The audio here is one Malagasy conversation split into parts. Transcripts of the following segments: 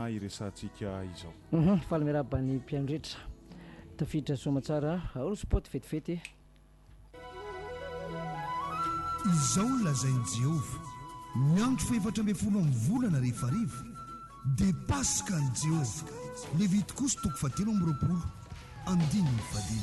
iresantsika izao fa lerabany mpiandretra tafiditra somatsara aolo sport fetifety izao lazainy Jehova miandro faefatra amby folo amin'ny volana rehefa riva dia Paska ny Jehova Levitikosi toko 7:20 andininy fadiny.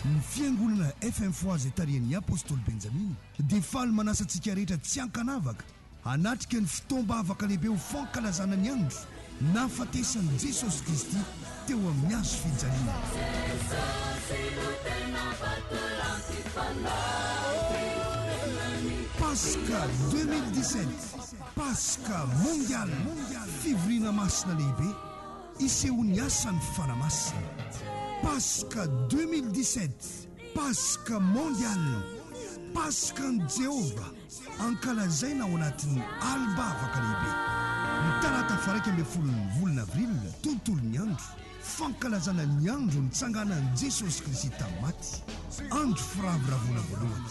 Ny fiangonana FM Foazy tarian'ny apôstôly Benjamin dia faly manasantsika rehetra tsy ankanavaka hanatrika ny fitoam-bavaka lehibe ho fankalazana ny andro nahafatesan'i Jesosy Kristy teo amin'ny hazo fijaliana. Paska 2017 Paska mondial fivoriana masina lehibe isehon'ny asan'ny fanamasina. Paska 2017 Paska mondial Paska ny Jehova ankalazaina ao anatin'ny albavaka lehibe ny talata faraiky amby folon'ny volana avril tontolon'ny andro fankalazana ny andro nitsanganan'i Jesosy Kristy tamin'ny maty andro firavoravoana voalohany.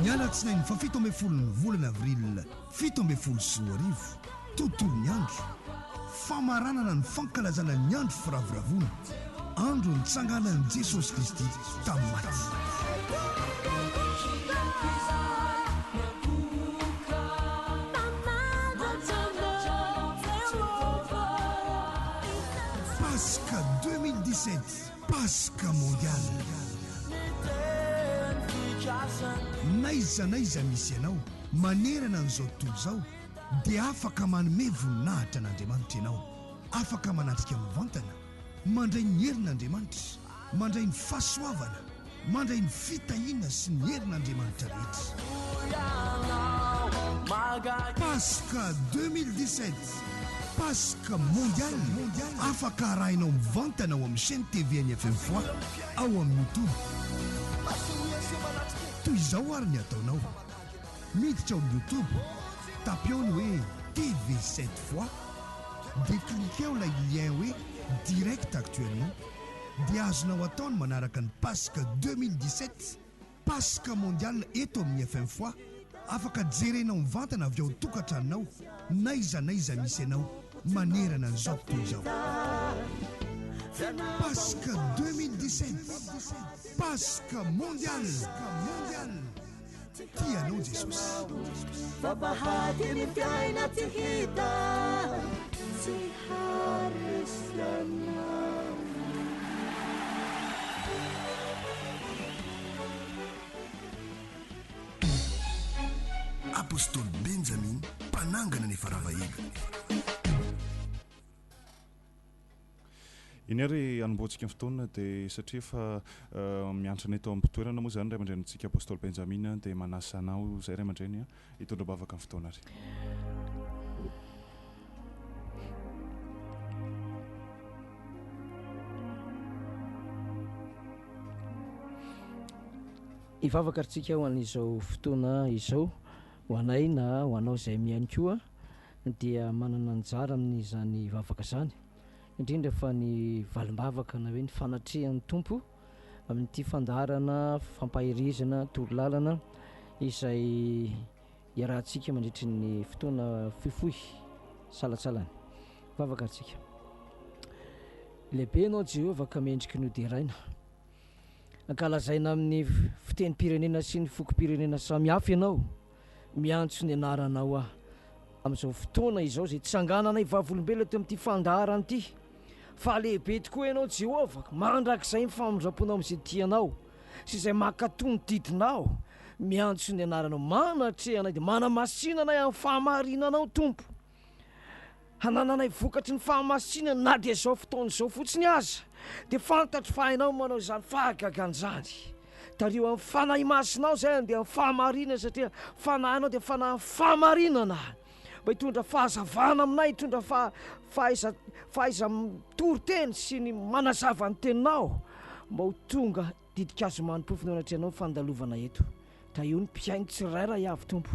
Ny alatsinainy fa 17 volana avril 17 tontolon'ny andro famaranana ny fankalazana ny andro firavoravoana andro nitsanganan'i Jesosy Kristy tamin'ny maty. Paska 2017 Paska mondial. Naiza misy ianao manerana an'izao tontolo izao dia afaka manome voninahitra n'Andriamanitra ianao, afaka manatrika mivantana, mandray ny herin'Andriamanitra, mandray ny fahasoavana, mandray ny fitahiana sy ny herin'Andriamanitra rehetra. Paska 2017 Paska mondial afaka arahinao mivantana ao amin'ny chaîne TV ny FM Foa ao amin'ny YouTube. Toy izao ary ny ataonao miditra ao YouTube, tapio ny hoe TV7 fois dia cliqueo ilay lien hoe direct actuellement dia azonao ataony manaraka ny Paska 2017 Paska mondial eto amin'ny FM Foa. Afaka jerenao mivantana avy ao tokantranonao naiza misy ianao manerana an'izao tontolo izao. Paska 2017 Paska mondial tianao Jesosy. Fabahati fiaina tsy hita tsy harisana. Apôstôly Benjamin mpanangana ny faravahina. iny ary anomboantsika ny fotoana dia satria fa miantrana eto amin'ny mpitoerana moa zany ray aman-drenitsika apôstôly Benjamin dia manasa anao zay ray aman-dreny hitondra bavaka ny fotoana ary. hivavaka aritsika ho an'izao fotoana izao ho anay na ho anao izay mihainy koa dia manana anjara amin'izany vavaka zany indrindra fa ny valim-bavaka na hoe ny fanatrehan'ny tompo amin'ity fandaharana fampahirizana torolalana izay iarahantsika mandritry ny fotoana fohifohy salatsalany. Vavaka aritsika lehibe anao Jehova ka mendriky noderaina ankalazaina amin'ny fitenim-pirenena sy ny fokom-pirenena samihafa ianao miantso ny anaranao aho amin'izao fotoana izao zay tsanganana ivavolombelona teo amin'ity fandaharana ity. Fa lehibe tokoa ianao Jehova mandrakizay ny famondraponao amin'izay tianao sy izay makatony didinao miantso ny anaranao manatrehanay dia manamasinanay amin'ny fahamarinanao tompo, hanananay vokatry ny fahamasinana na dia izao fotoana izao fotsiny aza dia fantatry fa hainao manao izany fahagaganjany tario amin'ny fanahy masinao zay dia amin'ny fahamarinana satria fanahinao dia fanahy fahamarinana mba hitondra fahazavana aminay, hitondra fahaiza mitoro-teny sy ny manazava ny teninao mba ho tonga didikazo manimpofony anatrehanao ny fandalovana eto. Da io ny mpiainy tsirairay avy tompo,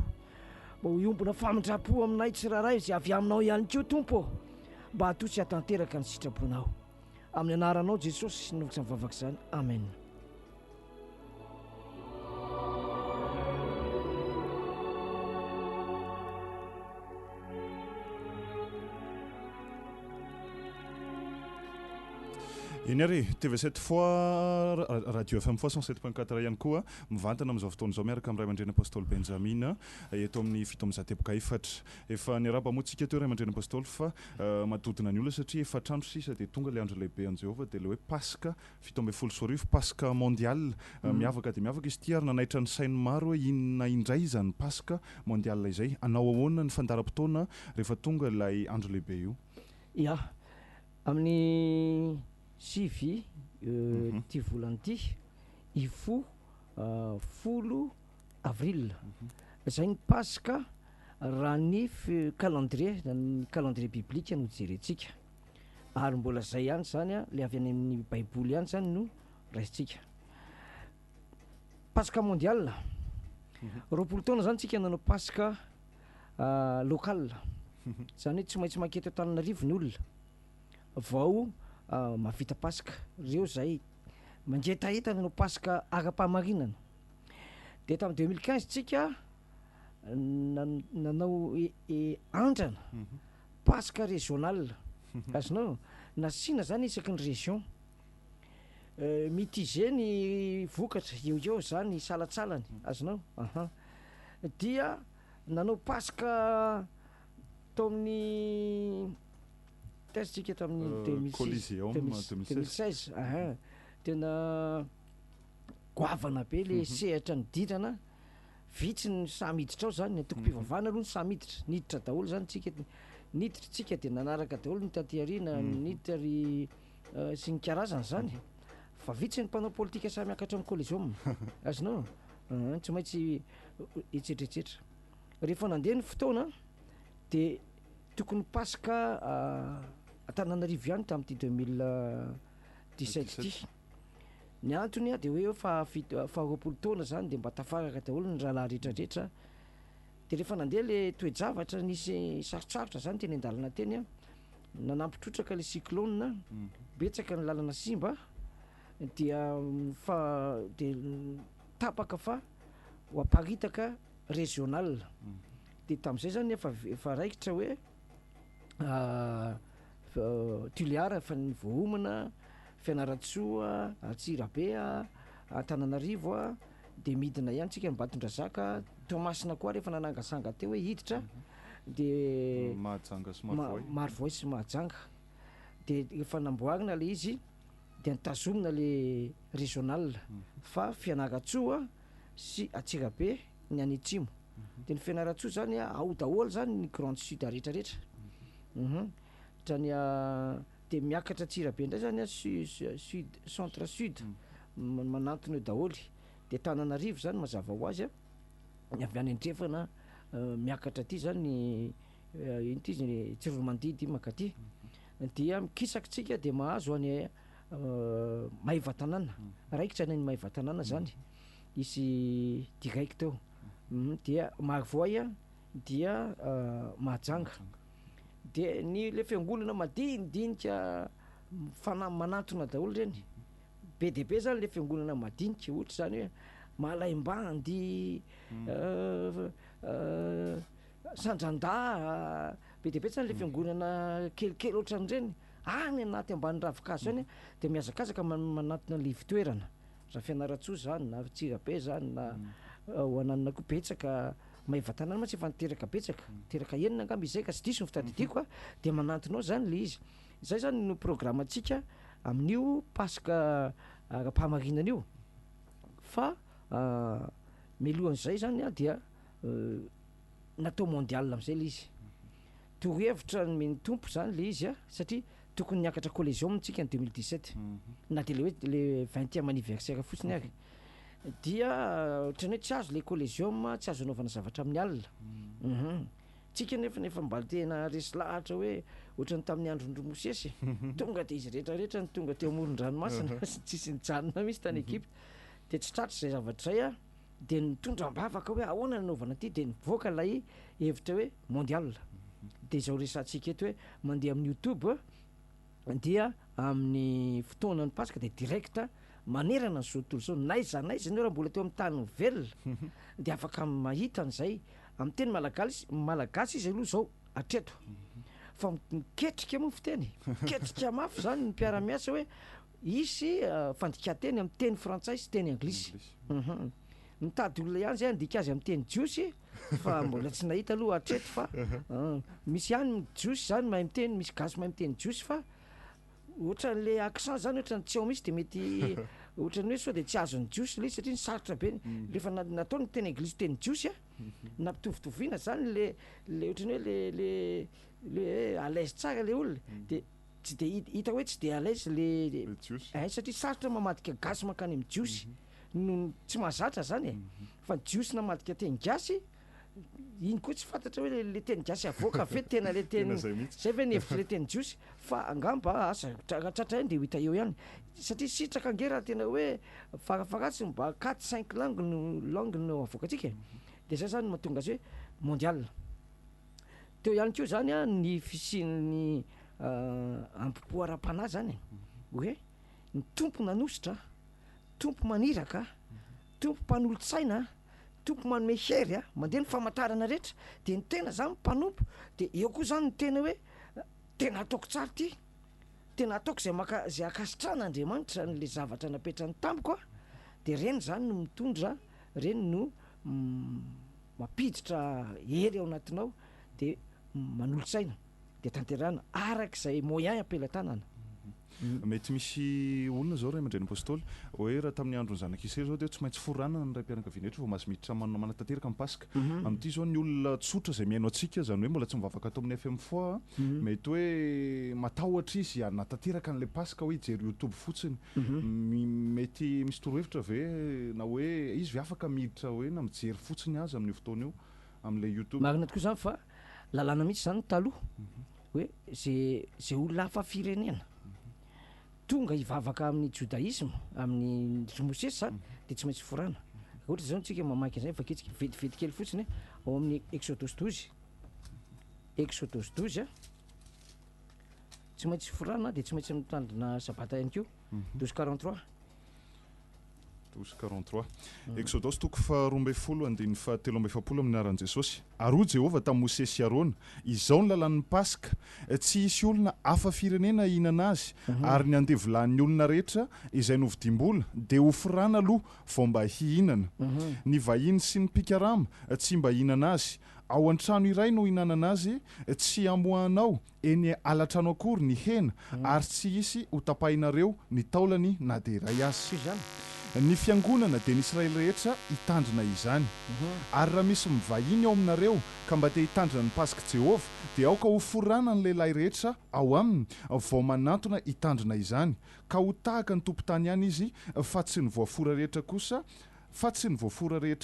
mba ho iombona famindrapo aminay tsirairay izay avy aminao ihany koa tompo, mba hatotsy hatanteraka ny sitraponao amin'ny anaranao Jesosy sy novotsa mivavaka izany, amen. Eny ary TV7 fois radio FM fois 107.4 ihany koa mivantana amin'izao fotoana izao miaraka amin'ny ray aman-dreny apôstôly Benjamina eto amin'ny fito amby zato teboka efatra. Efa niaraba moantsika teo ray aman-dreny apôstôly fa madodina ny olona satria efatra andro sisa dia tonga le andro lehibe an' Jehovah dia le hoe Pasika fito amby folo sy arivo Pasika mondial miavaka dia miavaka izy ity ary nanaitra ny sainy maro hoe inona indray izany Pasika mondial izay anao ahoana ny fandaram-potoana rehefa tonga ilay andro lehibe io. Ya amin'ny sivy ty volany ty ifo folo avril zay ny Pasika raha ny calendrier ny calendrier biblika no jerentsika ary mbola zay ihany zany a le avy any amin'ny baiboly ihany zany no raisitsika. Pasika mondial roapolo taona zany tsika nanao Pasika local zany hoe tsy maintsy mankety Antananarivo ny olona vao mahavita Pasika reo zay mangetaheta nanao Pasika ara-pahamarinana. De tamin'ny 2015 tsika nanao andrana Pasika régional azonao nasina zany isaky ny région mitigé ny vokatra eo zany salatsalany azonao dia nanao Pasika tao amin'ny testsika tamin'ny 2016 tena goavana be le sehatra ny dirana vitsy ny samiditra ao zany antoko-pivavahana aloha ny samiditra niditra daholo zany tsika niditra tsika dia nanaraka daholo ny tatyarina niditra ry sy ny karazany zany fa vitsy ny mpanao politika samy miakatra amin'ny collégium azonao tsy maintsy etsetretsetra rehefa nandeha ny fotoana dia tokony Pasika Antananarivo ihany tamin'ity 2017 ty ny antony a dia hoe faharoapolo taona zany dia mba tafaraka daholo ny rahalahy rehetrarehetra dia rehefa nandeha le toe-javatra nisy sarotsarotra zany teny an-dalana teny a nanampitrotraka le cyclone betsaka ny lalana simba dia dia tapaka fa ho aparitaka régional dia tamin'izay zany efa raikitra hoe Tuliara fa ny Vohomana Fianaratsoa Antsirabe Antananarivo dia midina ihany tsika ny Batondrazaka Toamasina koa rehefa nanangasanga teo hoe hiditra dia Marovoay sy Mahajanga dia efa namboarina le izy dia nitazomina le régional fa Fianaratsoa sy Antsirabe ny any Atsimo dia ny Fianaratsoa zany ao daholo zany ny grande sud rehetrarehetra trany dia miakatra Antsirabe indray zany sud centre sud manantona eo daholy dia Antananarivo zany mazava ho azy ny avy any an-drefana miakatra aty zany iny ty Tsiromandidy makaty dia mikisaka tsika dia mahazo any Maheva-Tanàna raikitra ny Maheva-Tanàna zany isy direct teo dia Marovoay dia Mahajanga dia ny le fiangonana madinidinika manatona daholo reny be dia be zany le fiangonana madinika ohatra zany hoe Malaimbandy Sanjanda be dia be zany le fiangonana kelikely ohatran'ireny any anaty ambany ravikazo zany dia mihazakazaka manatona le ivitoerana raha Fianaratsoa zany na Antsirabe zany na ho ananana koa betsaka Maheva-Tanàna ma tsy efa niteraka betsaka teraka enina angamba izay ka tsy diso ny fitadidiako dia manantonao zany le izy zay zany no programantsika amin'io Pasika ara-pahamarinana io fa milohan'izay zany dia natao mondial amin'izay le izy torohevitra ny tompo zany le izy satria tokony niakatra collégium tsika ny 2017 na dia le hoe le 20e anniversaire fotsiny ary dia ohatran'ny hoe tsy azo le collégium tsy azo anaovana zavatra amin'ny alina tsika nefa mba tena resy lahatra hoe ohatran'ny tamin'ny andron'ny Mosesy tonga dia izy rehetrarehetra ny tonga teo amoron-dranomasina tsisy nijanona mihitsy tany Egypte dia tsy tratra izay zavatra zay dia nitondra ambavaka hoe ahoana nanaovana aty dia nivoaka ilay hevitra hoe mondial dia izao resantsika eto hoe mandeha amin'ny YouTube dia amin'ny fotoanan'ny Pasika dia directa manerana ny zao tontolo zao naiza anao raha mbola teo amin'ny tany velona dia afaka mahita an'izay amin'ny teny malagasy izy aloha zao hatreto fa miketrika moa fiteny ketrika mafy zany ny mpiara-miasa hoe isy fandikateny amin'ny teny frantsay sy teny anglisy. Mitady olona ihany zay andika azy amin'ny teny jiosy fa mbola tsy nahita aloha hatreto fa misy ihany jiosy zany mahay miteny, misy gasy mahay miteny jiosy fa ohatran'le accent zany ohatran'ny tsy ao misy de mety ohatran'ny hoe sao de tsy azony jiosy le satria sarotra be rehefa natao ny teny anglisy teny jiosy nampitovitovina zany le ohatran'ny hoe le à l'aise tsara le olona de tsy de hita hoe tsy de à l'aise le satria sarotra mamadika gasy makany amin'ny jiosy no tsy mahazatra zany fa jiosy namadika teny gasy iny koa tsy fantatra hoe le teny gasy avoaka ve tena le teny zay ve nevitra le teny jiosy fa angamba asa tratra iny de ho hita eo ihany satria sitraka ange raha tena hoe farafaratsy mba 4-5 langue no avoakatsika de zay zany mahatonga azy hoe mondial. Teo ihany koa zany ny fisian'ny ampipo ara-panahy zany hoe ny tompo nanositra, tompo maniraka, tompo mpanolotsaina, tompo manome hery mandeha ny famantarana rehetra de ny tena zany mpanompo de eo koa zany ny tena hoe tena ataoko tsara ty, tena ataoko zay akasitrana Andriamanitra n'le zavatra napetrany tamiko de reny zany no mitondra, reny no mampiditra hery ao anatinao de manolotsaina de tanterana arak'izay moyen ampelantanana. Mety misy olona zao ray aman-dreny apôstôly hoe raha tamin'ny andron'ny zanak'Israely zao de tsy maintsy foranana ny ray mpianakaviana rehetra vao mahazo miditra manatan-teraka amin'ny Pasika. Amin'ity zao ny olona tsotra zay mihaino antsika zany hoe mbola tsy mivavaka atao amin'ny FM fois mety hoe matahotra izy hanatanteraka an'le Pasika hoe hijery YouTube fotsiny. Mety misy torohevitra ve na hoe izy ve afaka miditra hoe na mijery fotsiny azy amin'io fotoana io amin'le YouTube. Marina tokoa zany fa lalàna mihitsy zany taloha hoe zay olona hafa firenena tonga hivavaka amin'ny judaisme amin'ny mosesy zany de tsy maintsy forana. Ohatra zao tsika mamaky zay fa kitsika vetivety kely fotsiny ao amin'ny Exodus 12 tsy maintsy forana de tsy maintsy mitandrina sabata ihany koa 12:43 12:43 Exodus toko faharoa ambin'ny folo andiny fahatelo ambin'ny efapolo amin'ny anaran'i Jesosy. Ary hoy Jehova tamin'ny Mosesy sy Arona, izao ny lalàn'ny Pasika, tsy hisy olona hafa firenena hihinana azy ary ny andevolan'ny olona rehetra izay novidimbola de ho forana aloha vao mba hihinana. Ny vahiny sy ny pikarama tsy mba hihinana azy. Ao an-trano iray no hinanana azy, tsy amoahanao eny alatrano akory ny hena ary tsy hisy ho tapahinareo ny taolany na de iray azy. Ny fiangonana de ny Israely rehetra hitandrina izany. Ary raha misy mivahiny ao aminareo ka mba te hitandrina ny Pasika Jehova de aoka ho forana ny lehilahy rehetra ao aminy vao manantona hitandrina izany ka ho tahaka ny tompon-tany ihany izy fa tsy ny voafora rehetra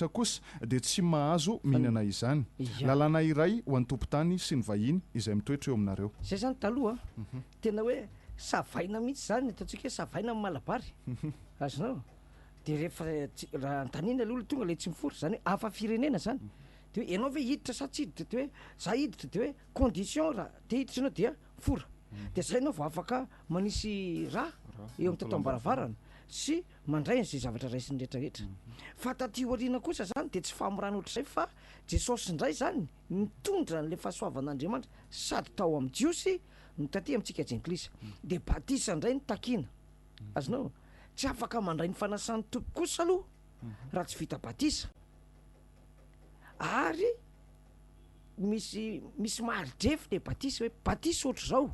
kosa de tsy mahazo mihinana izany. Lalàna iray ho an'ny tompon-tany sy ny vahiny izay mitoetra eo aminareo. Zay zany taloha tena hoe savaina mihitsy zany ataontsika hoe savaina amin'ny malabary azonao de rehefa raha antanina le olona tonga le tsy miforo zany hoe hafa firenena zany de hoe ianao ve hiditra sa tsy hiditra de hoe za hiditra de hoe condition raha de hiditra ianao dia fora de zay ianao vao afaka manisy raha eo amin'ny tatam-baravarana sy mandray an'izay zavatra raisiny rehetrarehetra. Fa taty aoriana kosa zany de tsy famorana ohatr'izay fa Jesosy indray zany mitondra n'le fahasoavan'Andriamanitra sady tao amin'ny jiosy no taty amintsika jentilisa de batisa indray ny takina azonao tsy afaka mandray ny fanasan'ny tompo kosa aloha raha tsy vita batisa ary misy maridrefy le batisa hoe batisa ohatr' zao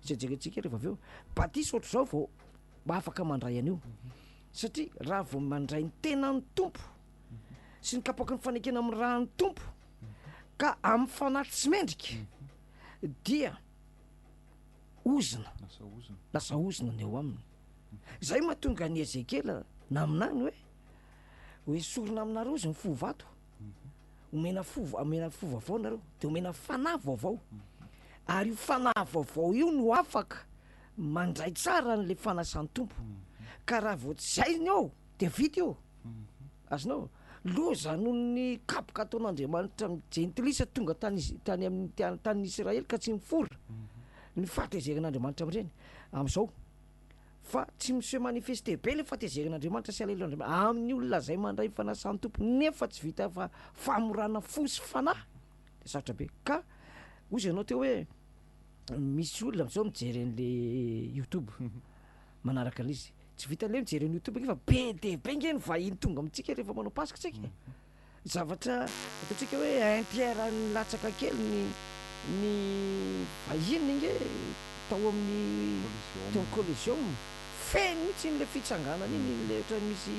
zay jerentsika rehefa avy eo batisa ohatr' zao vao mba afaka mandray an'io satria raha vao mandray ny tena ny tompo sy ny kapoaka ny fanekena amin'ny raha ny tompo ka amin'ny fanahy tsy mendrika dia lasa ozina ny eo aminy. Zay mahatonga ny Ezekela na aminany hoe sorona aminareo izy ny fo vato omena fo vaovao nareo de omena fanahy vaovao ary io fanahy vaovao io no afaka mandray tsara n'le fanasan'ny tompo ka raha vao tsy zay ny ao de vita io azonao loza noho ny kapoka ataon'Andriamanitra jentilisa tonga tany amin'ny tany Israely ka tsy mifora ny fahatezerin'Andriamanitra amin'ireny amin'izao fa tsy miseho manifeste be le fahatezerin'Andriamanitra sy alelo'Andriamanitra amin'ny olona zay mandray fanasan'ny tompo nefa tsy vita fa famorana fo sy fanahy de sarotra be ka ozy ianao teo hoe misy olona am'izao mijery an'le YouTube manaraka an'izy tsy vita le mijery ny youtube fa be de be nge ny vahiny tonga amintsika rehefa manao pasika tsika zavatra ataontsika hoe intière ny latsaka kely ny vahiny nge tao amin'ny teo collision feny mihitsy n'le fitsanganana iny le ohatra misy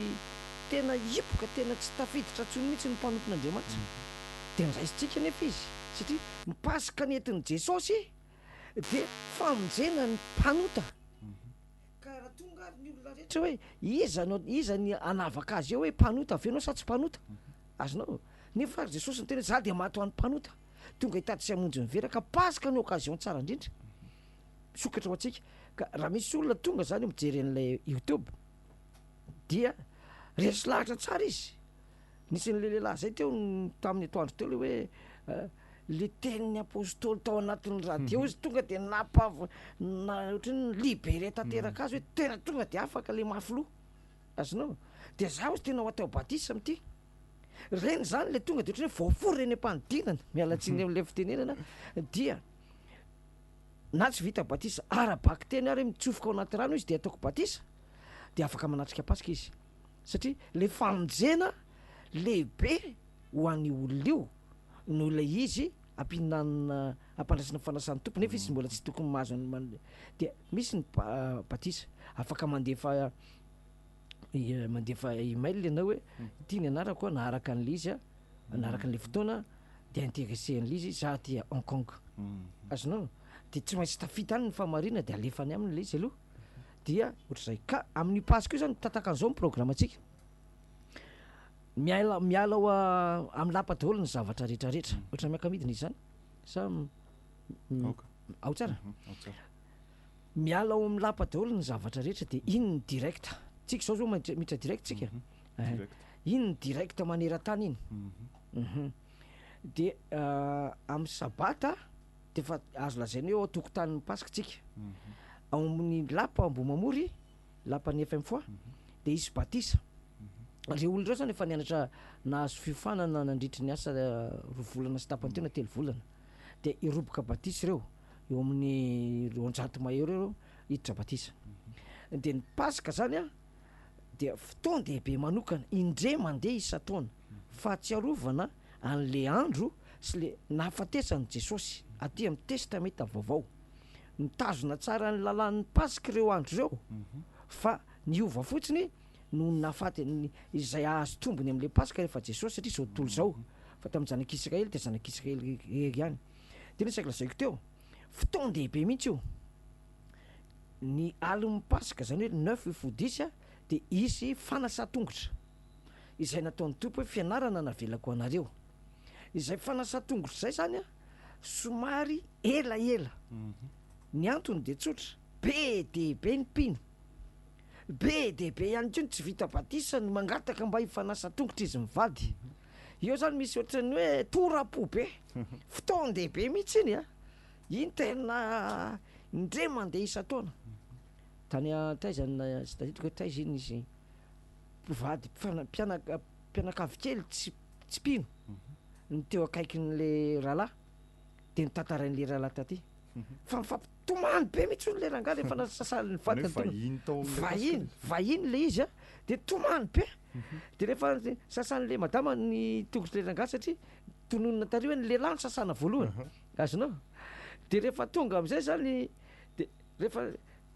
tena hipoka tena tsy tafiditra ntsony mihitsy ny mpanompon'Andriamanitra de niraisitsika nefa izy satria mipasika ny entin'i Jesosy de famonjena ny mpanota ka raha tonga ary ny olona rehetra hoe iza ny anavaka azy eo hoe mpanota avy anao sa tsy mpanota azonao nefa ary Jesosy ny tena za de maty ho an'ny mpanota tonga hitady sy hamonjy mivera ka pasika ny occasion tsara indrindra sokatra ho antsika ka raha misy olona tonga zany mijery an'ilay youtube dia resy lahatra tsara izy nisy n'le lehilahy zay teo tamin'ny atoandro teo le hoe le tenin'ny apôstôly tao anatin'ny radio izy tonga de ohatrany libéré tanteraka azy hoe tena tonga de afaka le mafy loha azonao de zaho izy tena ho atao batisa am'ty reny zany le tonga de ohatrany hoe voafory reny ampanodinana mialatsiny am'le fitenenana dia na tsy vita batisa arabaky teny ary mitsofoka ao anaty rano izy de ataoko batisa de afaka manatrika pasika izy satria le famonjena lehibe ho an'ny olona io no le izy ampinanina ampandraisana fanasan'ny tompo nefa izy mbola tsy tokony mahazo de misy ny batisa afaka mandefa email ianao hoe ity ny anarako na araka an'le izy na araka an'le fotoana de intéressé an'le izy za ty Hong Kong azonao de tsy maintsy tafita any ny famarina de alefany aminy le izy aloha dia ohatr'izay ka amin'ny pasika io zany tataka an'izao ny programme atsika miala ao amin'ny lapa daholo ny zavatra rehetrarehetra ohatra miakamidina izy zany sa ao tsara miala ao amin'ny lapa daholo ny zavatra rehetra de iny ny directa tsika zao miditra direct tsika iny ny directa maneran-tany iny de amin'ny sabata de fa azo lazaina hoe ao tokotanin'ny pasika tsika ao amin'ny lapa Ambohimamory lapa ny FM fois de izy batisa le olona reo zany efa nianatra nahazo fiofanana nandritry ny asa roa volana sy tapany teo na telo volana de iroboka batisa reo eo amin'ny 200 mahery reo hiditra batisa de ny pasika zany a de fotoana dehibe manokana indre mandeha isa-taona fahatsiarovana an'le andro sy le nahafatesany Jesosy aty amin'ny testameta vaovao mitazona tsara ny lalàn'ny pasika reo andro reo fa niova fotsiny no nahafaty izay ahazo tombony am'le pasika rehefa Jesosy satria zao tontolo zao fa tamin'ny zanak'Israely de zanak'Israely ihany de nisy lazaiko teo fotoana dehibe mihitsy io ny alin'ny pasika zany hoe 9 fodisa de isy fanasa-tongotra izay nataon'ny tompo hoe fianarana navelako anareo izay fanasa-tongotra zay zany a somary elaela ny antony de tsotra be dehibe ny mpino be dehibe ihany ko ny tsy vita batisa ny mangataka mba hifanasa-tongotra izy mivady eo zany misy ohatrany hoe torapo be fotoana dehibe mihitsy iny a iny tena indre mandeha isa-taona tany taizany sy tadidiko hoe taiza iny izy mpivady mpianakavy kely tsy mpino ny teo akaikin'le rahalahy de nitantarain'le rahalahy taty fa mifampitomany be mihitsy ony le rangaha le fanasasany vahiny le izy a de tomany be de rehefa sasan'le madama ny tongotry le rangaha satria tononona tary hoe ny lehilahy ny sasana voalohany azonao de rehefa tonga am'izay zany de rehefa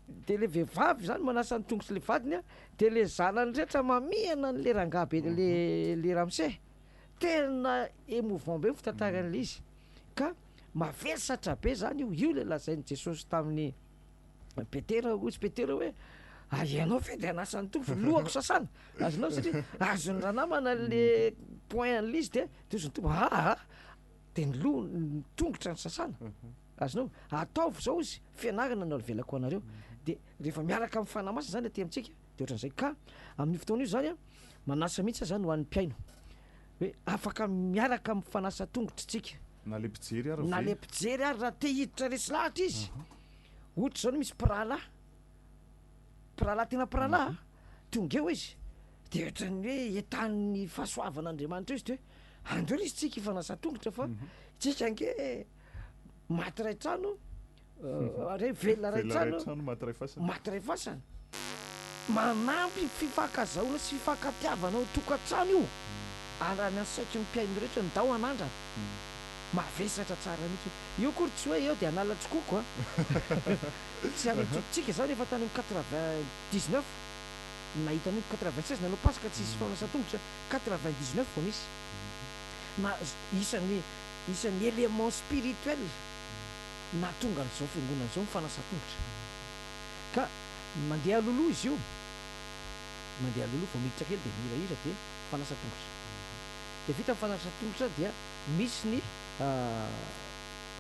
de le vehivavy zany manasa ny tongotry le vadiny a de le zanany rehetra mamihana n'le rangaha be le ramose tena émouvant be fitantaran'le izy ka mavesatra be zany io le lazainy Jesosy tamin'ny Petera ozy Petera hoe ianao fe de anasany tompo lohako sasana azonao satria azony raha namana le point an'le izy de ozony tompo de ny tongotra ny sasana azonao ataovy zao izy fianarana na velako anareo de rehefa miaraka amin'ny fanamasa zany aty amintsika de ohatran'izay ka amin'ny fotoana io zany a manasa mihitsy zany ho an'ny mpiaino hoe afaka miaraka amin'ny fanasa-tongotra tsika na le mpijery ary raha te hiditra resy lahatra izy ohatra zao no misy piralahy tena piralahy tonga eo izy de ohatrany hoe etan'ny fahasoavan'Andriamanitra izy de hoe andreo izy tsika hifanasa-tongotra fa tsika ange maty ray trano re velona ray trano maty ray fasana manampy fifankazaona sy fifankatiavana ao tokantrano io araha ny asaitry ny mpiaino rehetra ny dao an'andra mavesatra tsara mihitsy io kory tsy hoe eo de analatsokoko a tsy anatsika zany efa tany amin'ny 99 nahita ny 96 nanao pasika tsy isy famanasa-tongotra 99 vao nisy na isan'ny élément spirituel na tonga n'izao fiangonana zao mifanasa-tongotra ka mandeha aloloha izy io mandeha aloloha vao miditra kely de mihirahira de fanasa-tongotra de vita fanasa-tongotra dia misy ny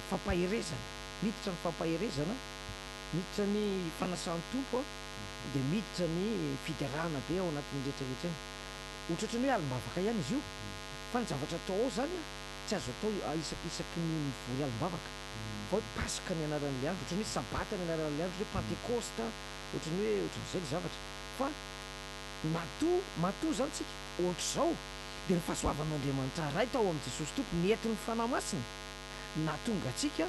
fampaherezana miditra ny fampaherezana miditra ny fanasan'ny tompo a de miditra ny fiderana be ao anatin'ny rehetrarehetra iny ohatratra ny hoe alim-bavaka ihany izy io fa ny zavatra atao ao zany a tsy azo atao isakisaky ny mivory alim-bavaka fa hoe pasika ny anaran'le andro ohatran'ny hoe sabata ny anaran'le andro hoe pentecoste ohatran'ny hoe ohatran'izay le zavatra fa matoa zany tsika ohatr'izao de ny fahasoavan'Andriamanitra ray tao amin'i Jesosy tompo nentin'ny fanahy masina nahatonga atsika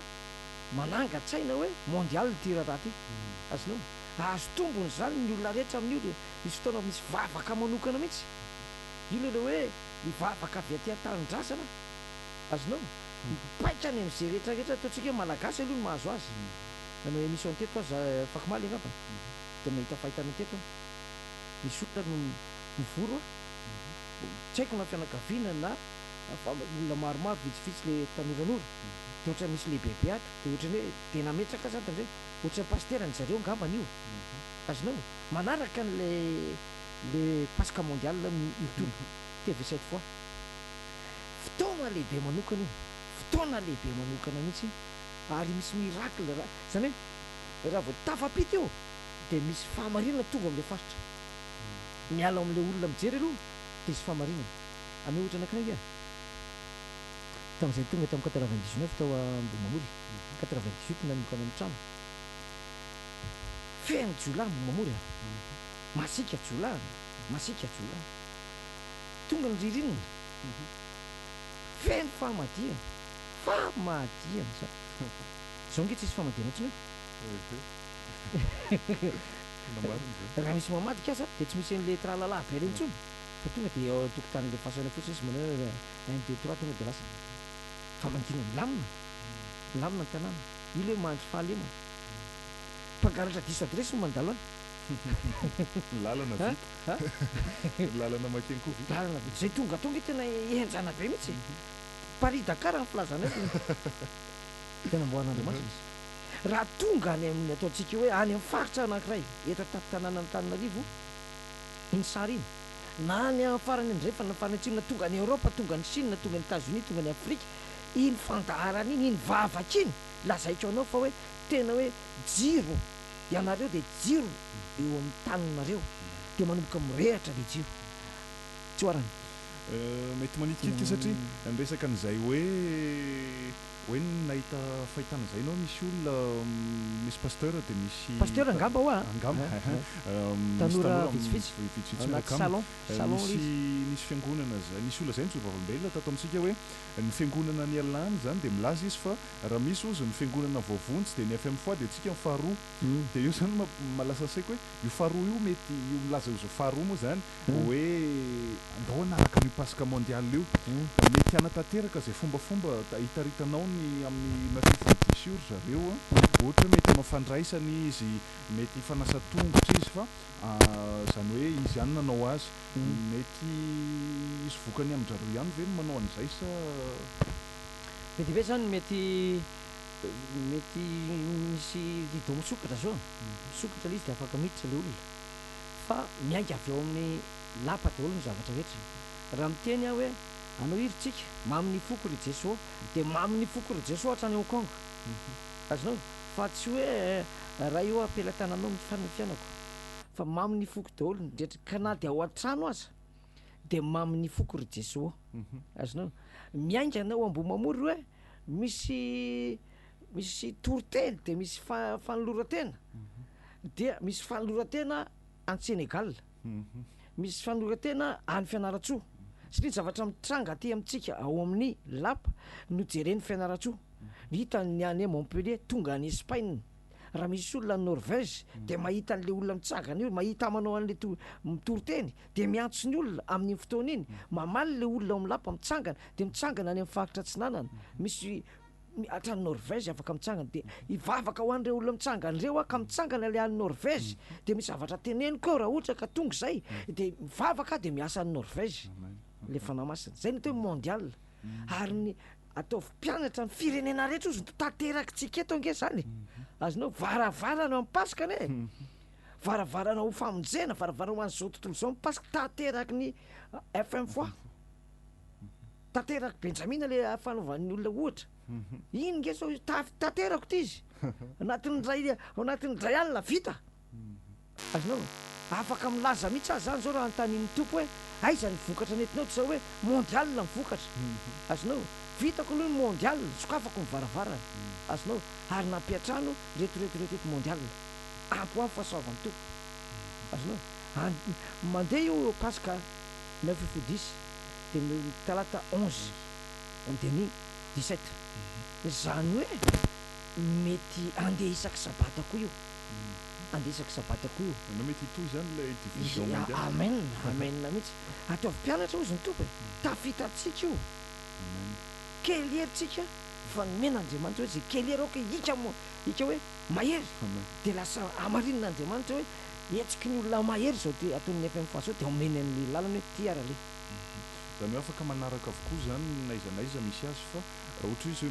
manangan-tsaina hoe mondial ty raha ty azonao azo tombony zany ny olona rehetra amin'io de misy fotoana misy vavaka manokana mihitsy io lelo hoe mivavaka avy aty an-tanin-drasana azonao mipaitra any am'izay rehetrarehetra ataontsika hoe malagasy aloha ny mahazo azy nanao émission teto aza fakimaly angamba de mahita fahitana teto misy olona no mivoro a tsy haiko na fianakaviana na olona maromaro vitsivitsy le tanoranora de ohatra misy lehibehibe ato de ohatrany hoe tena metraka zany tandreny ohatra pastera ny zareo angambany io azonao manaraka le pasika mondiale youtube TV7 fois fotoana lehibe manokana io fotoana lehibe manokana mihitsy ary misy miracle raha zany hoe raha vao tafapita io de misy fahamarinana tonga am'le faritra miala am'le olona mijery aloha de isy fahamarinana ame ohatra anankiray tam'izay tonga tamin'ny 99 tao Ambohimamory 98 nanomboka amin'ny trano feno jiola Ambohimamory masika jiola tonga ny ririnina feno famadihana za zao nge tsisy famadihana ohatrany raha misy mamadika aza de tsy misy an'le tralala be reny intsony fa tonga de eo tokotan'le fasana fotsiny izy manao 1 2 3 tonga de lasa famadihana milamina ny tanàna io le mandry fahalemana mpangalatra diso adresy no mandalo any lalana makeny koa vita lalana vita zay tonga tena enjana be mihitsy Paris Dakar ny filazana tena mboan'Andriamanitra izy raha tonga any amin'ny ataontsika hoe any amin'ny faritra anankiray eto tapitanàna Antananarivo iny sary iny na any amin'ny farany andrefa na farany atsimo na tonga ny Europa tonga ny Chine tonga ny États-Unis tonga ny Afrika iny fandaharany iny vavaka iny lazaitro anao fa hoe tena hoe jiro ianareo de jiro eo amin'ny taninareo de manomboka mirehatra le jiro tsy oarana mety manitikidika satria nyresaka an'izay hoe nahita fahitana zay anao misy olona misy pasteur de misy pasteur angamba hoa angamba tanora vitsivitsy anaty salon misy fiangonana zay nisy olona zay nitsovavambelona tato amintsika hoe ny fiangonana ny alany zany de milaza izy fa raha misy ozy ny fiangonana vaovontsy de ny FM fois de tsika ny faharoa de io zany malasa saiko hoe io faharoa io mety io milaza io faharoa moa zany hoe andao anaraka ny pasika mondial io mety anatanteraka zay fombafomba hitaritanao ny amin'ny mafifodisur zareo a ohatra mety mafandraisany izy mety fanasa-tongotra izy fa zany hoe izy ihany nanao azy mety izy vokany amin-jareo ihany ve no manao an'izay sa mety ve zany mety misy rideau misokatra zao misokatra le izy de afaka miditra le olona fa miainga avy eo amin'ny lapa daholo ny zavatra rehetra raha miteny aho hoe anao iritsika mamin'ny foko ry Jesosy de mamin'ny foko ry Jesosy hatrany Hong Kong azonao fa tsy hoe raha io ampelantananao mifanafianako fa mamin'ny foko daholo ny rehetra ka na de ao an-trano aza de mamin'ny foko ry Jesosy azonao miainga anao Ambohimamory hoe misy toroteny de misy fanoloran-tena dia misy fanoloran-tena any Sénégal misy fanoloran-tena any Fianaratsoa satria zavatra mitranga aty amintsika ao amin'ny lapa no jereny Fianaratsoa hitany any Montpellier tonga any Espagne raha misy olona ny Norvège de mahita an'le olona mitsangana io, mahita manao an'le mitory-teny de miantso ny olona amin'ny fotoana iny, mamaly le olona ao am'lapa mitsangana de mitsangana any amin'ny faritra Atsinanana. Misy atrany Norvège afaka mitsangana de ivavaka ho an'ireo olona mitsangana reo ka mitsangana le any Norvège de misy zavatra teneniko eo raha ohatra ka tonga zay de mivavaka de miasa any Norvège le fanahy masina. Zay ny atao hoe mondial. Ary ny ataovy mpianatra ny firenena rehetra ozy tanterakitsika eto ange zany. Azonao varavarana amin'ny Paskany e, varavarana ho famonjena, varavarana ho an'izao tontolo zao Paska tanteraky ny FM fois, tanteraky Benjamina le fanaovan'ny olona ohatra. Iny nge zao tanterako ty izy anatin'ny dray alina vita. Azonao afaka milaza mihitsy azy zany zao raha antanin'ny tompo hoe aiza ny vokatra nentinao zao hoe mondial ny vokatra. Azonao vitako aloha ny mondial, sokafako ny varavarana. Azonao ary nampiatrano reto mondial ampy amin'ny fahasoavan'ny tompo. Azonao mandeha io Paska 9 Fodis de ny talata 11 demi 17. Zany hoe mety andeha isaky sabata koa io, andeha isaky sabata koa io. No mety itoy zany le division mondial. Amen mihitsy. Ataovy mpianatra ozy ny tompo e, tafitantsika io kely herintsika fa nomen'Andriamanitra hoe zay kely hery aoka hika hoe mahery de lasa amarin'Andriamanitra hoe hetsiky ny olona mahery zao de ataon'ny FM fois zao de omeny an'le lalana hoe ty arale. Zany hoe afaka manaraka avokoa zany naiza misy azy fa raha ohatra izy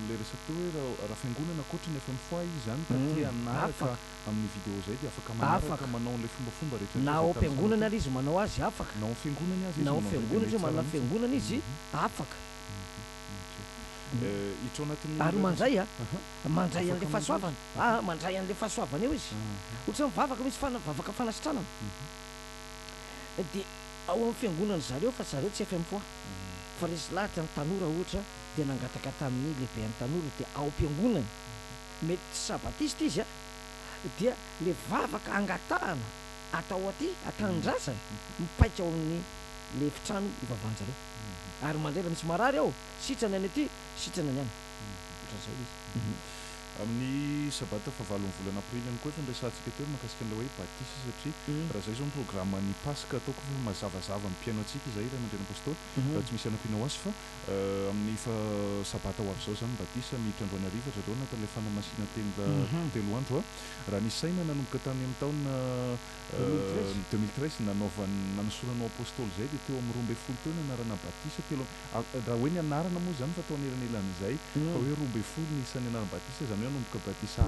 le resaky hoe raha fiangonana ankoatra ny FM fois izy zany ty anaraka amin'ny vidéo zay de afaka manaraka manao an'le fombafomba rehetra. Na ao am-piangonana ary izy manao azy afaka. Na ao fiangonana azy izy. Na ao fiangonana izy manao fiangonana izy afaka. Itro anatin'ny ary mandray mandray an'le fahasoavana. Mandray an'le fahasoavana eo izy. Ohatra mivavaka misy vavaka fanasitranana. De ao amin'ny fiangonana zareo fa zareo tsy FM fois. Fa resy lahatra ny tanora ohatra de nangataka tamin'ny lehibe ny tanora de ao am-piangonana mety sabatista izy dia le vavaka angatahana atao aty atanindrazana mipaika ao amin'ny le efitrano ivavahan-jareo. Ary mandray raha misy marary ao sitrany any aty sitrany any ohatra zao izy. Amin'ny sabata fa 9 volana aprily ihany koa efa ndraisantsika teo mahakasika an'ilay hoe batisa satria raha zay zao ny programman'ny Paska ataoko fa mazavazava amin'ny mpiaino antsika izay raha mandrena pastoly raha tsy misy anampina ho azy fa amin'ny fa sabata ho avy zao zany batisa miditra androany ariva zareo natao le fanamasinana telo andro raha ny saina nanomboka tany amin'ny taona 2013 nanosoranao apôstoly zay de teo amin'ny 12 taona anarana batisa telo raha hoe ny anarana moa zany fa atao anelanelan'izay fa hoe 12 ny isan'ny anarana batisa zany nomboka batisa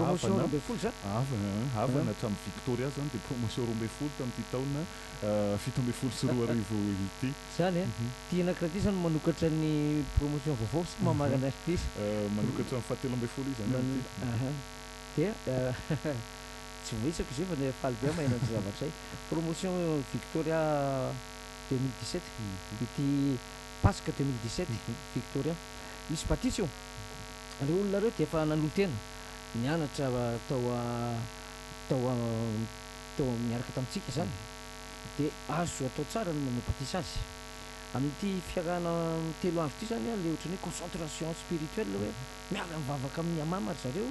havana hatramin'ny Victoria zany de promotion 12 tamin'ity taona 17 sy 10 arivo ity zany tia anankiray zany manokatra ny promotion vaovao sy mamarana ity manokatra ny 17 izy zany dia tsy voisako izy fa ne faly be mahena ny zavatra zay promotion Victoria 2017 ity Paska 2017 Victoria misy batisa io. Le olona reo de efa nanolotena nianatra tao miaraka tamintsika zany de azo atao tsara no batisa azy amin'ity fiarahana telo andro ty zany le ohatran'ny hoe concentration spirituelle hoe miala mivavaka amin'ny amamary zareo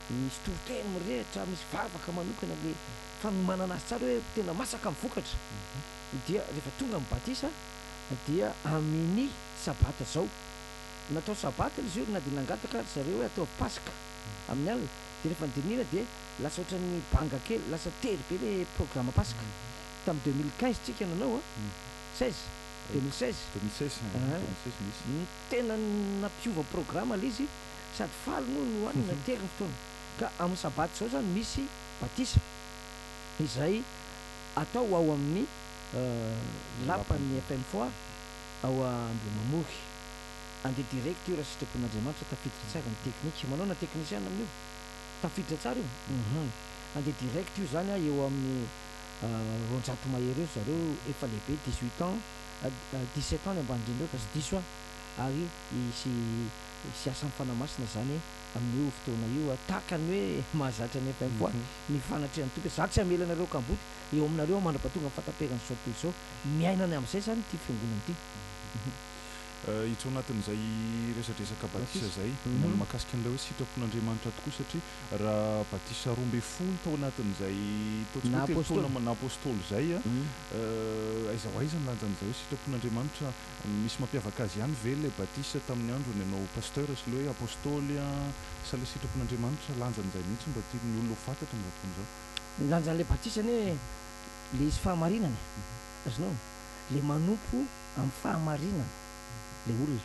misy toroteny mirehitra misy vavaka manokana le fanomanana azy tsara hoe tena masaka mivokatra dia rehefa tonga amin'ny batisa dia amin'ny sabata zao natao sabata izy io na de nangataka zareo hoe atao Paska amin'ny alina de rehefa nidinina de lasa ohatran'ny banga kely lasa tery be le programme Paska tamin'ny 2015 tsika nanao 2016 misy tena nampiova programme le izy sady faly no nohanina tery ny fotoana ka amin'ny sabata zao zany misy batisa izay atao ao amin'ny lapan'ny FM fois ao Ambohimamory. Andeha direct io raha sitrapon'Andriamanitra tafiditra tsara ny teknika manao na teknisiana amin'io tafiditra tsara io andeha direct io zany eo amin'ny 200 mahery eo zareo efa lehibe 18 ans 17 ans ny ambany indrindra ka sy diso ary sy asa mifanamasina zany amin'io fotoana io tahakany hoe mahazatra ny FM fois ny fanatrehan'ny tompo za tsy amela anareo kamboty eo aminareo mandrapatonga ny fataperan'ny zao tontolo zao miainany amin'izay zany ty fiangonana ty. hitso anatin'izay resadresaka batisa zay mahakasika an'ilay hoe sitrapon'Andriamanitra tokoa satria raha batisa 12 tao anatin'izay taona apôstôly zay aiza ho aiza ny lanjan'izay hoe sitrapon'Andriamanitra misy mampiavaka azy ihany ve lay batisa tamin'ny andro ny anao pasteur sy le hoe apôstôly sa le sitrapon'Andriamanitra lanjan'izay mihitsy mba tian'ny olona ho fantatra amin'izao fotoana izao lanjan'lay batisa ny hoe le izy fahamarinana azonao le manompo amin'ny fahamarinana le olona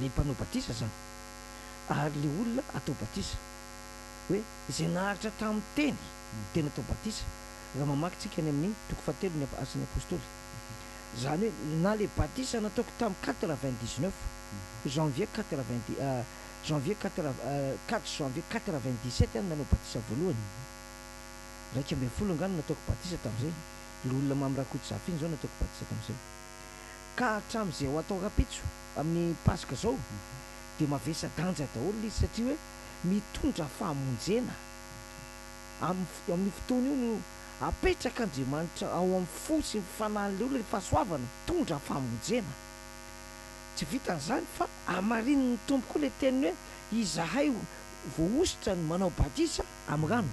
le mpanao batisa zany ary le olona atao batisa hoe izay naharitra tamin'ny teny tena atao batisa raha mamakitsika ny amin'ny toko fahatelo ny asan'ny apôstôly zany hoe na le batisa nataoko tamin'ny 99 janvier 97 nanao batisa voalohany 1 ngano nataoko batisa tamin'izay le olona mamirakoto zafiny zao nataoko batisa tamin'izay ka hatramin'izay ho atao rapitso amin'ny pasika zao de mavesa-danja daholo izy satria hoe mitondra fahamonjena amin'ny fotoana io no apetraka Andriamanitra ao amin'ny fo sy ny fanahin'le olona ny fahasoavana mitondra fahamonjena tsy vitan'izany fa amarininy tompo koa le teny hoe izahay voaositra ny manao batisa amin'ny rano